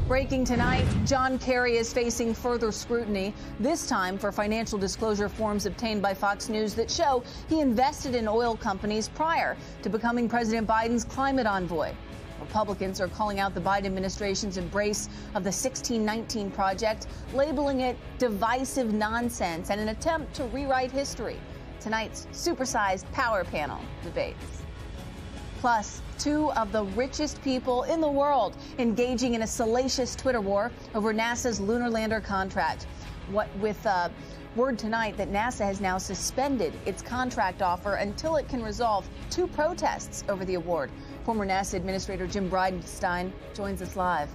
Breaking tonight, John Kerry is facing further scrutiny, this time for financial disclosure forms obtained by Fox News that show he invested in oil companies prior to becoming President Biden's climate envoy. Republicans are calling out the Biden administration's embrace of the 1619 Project, labeling it divisive nonsense and an attempt to rewrite history. Tonight's supersized power panel debates. Plus, two of the richest people in the world engaging in a salacious Twitter war over NASA's lunar lander contract. What with word tonight that NASA has now suspended its contract offer until it can resolve two protests over the award. Former NASA Administrator Jim Bridenstine joins us live.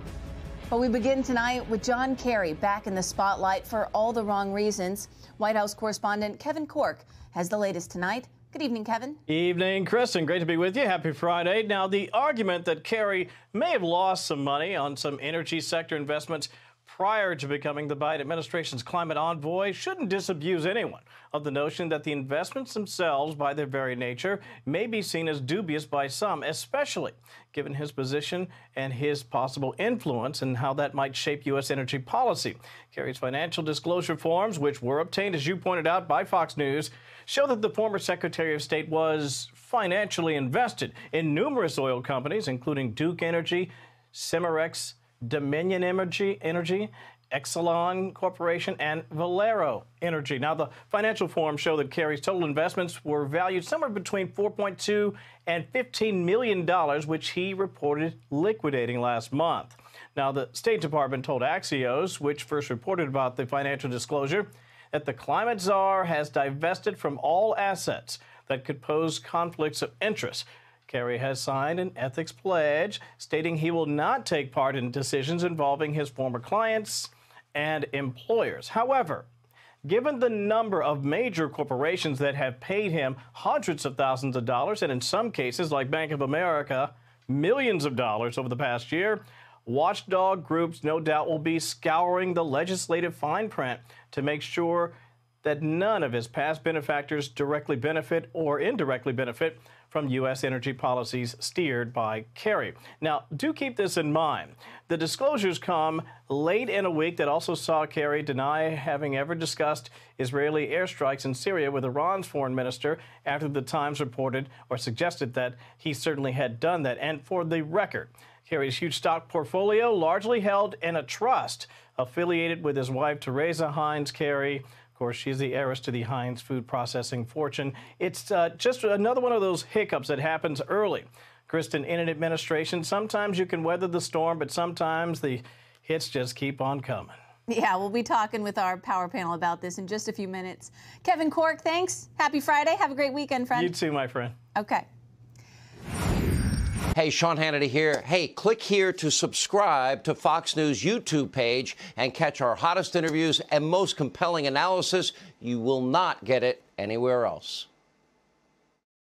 But we begin tonight with John Kerry back in the spotlight for all the wrong reasons. White House correspondent Kevin Corke has the latest tonight. Good evening, Kevin. Evening, Kristen. Great to be with you. Happy Friday. Now, the argument that Kerry may have lost some money on some energy sector investments prior to becoming the Biden administration's climate envoy shouldn't disabuse anyone of the notion that the investments themselves, by their very nature, may be seen as dubious by some, especially given his position and his possible influence and how that might shape U.S. energy policy. Kerry's financial disclosure forms, which were obtained, as you pointed out, by Fox News, show that the former Secretary of State was financially invested in numerous oil companies, including Duke Energy, Cimarex, Dominion Energy, Exelon Corporation, and Valero Energy. Now, the financial forms show that Kerry's total investments were valued somewhere between $4.2 and $15 million, which he reported liquidating last month. Now, the State Department told Axios, which first reported about the financial disclosure, that the climate czar has divested from all assets that could pose conflicts of interest. Kerry has signed an ethics pledge stating he will not take part in decisions involving his former clients and employers. However, given the number of major corporations that have paid him hundreds of thousands of dollars, and in some cases, like Bank of America, millions of dollars over the past year, watchdog groups no doubt will be scouring the legislative fine print to make sure that none of his past benefactors directly benefit or indirectly benefit from U.S. energy policies steered by Kerry. Now, do keep this in mind. The disclosures come late in a week that also saw Kerry deny having ever discussed Israeli airstrikes in Syria with Iran's foreign minister after the Times reported or suggested that he certainly had done that. And for the record, Kerry's huge stock portfolio largely held in a trust affiliated with his wife, Teresa Heinz Kerry. Of course, she's the heiress to the Heinz food processing fortune. It's just another one of those hiccups that happens early. Kristen, in an administration, sometimes you can weather the storm, but sometimes the hits just keep on coming. Yeah, we'll be talking with our power panel about this in just a few minutes. Kevin Corke, thanks. Happy Friday. Have a great weekend, friend. You too, my friend. Okay. Hey, Sean Hannity here. Hey, click here to subscribe to Fox News YouTube page and catch our hottest interviews and most compelling analysis. You will not get it anywhere else.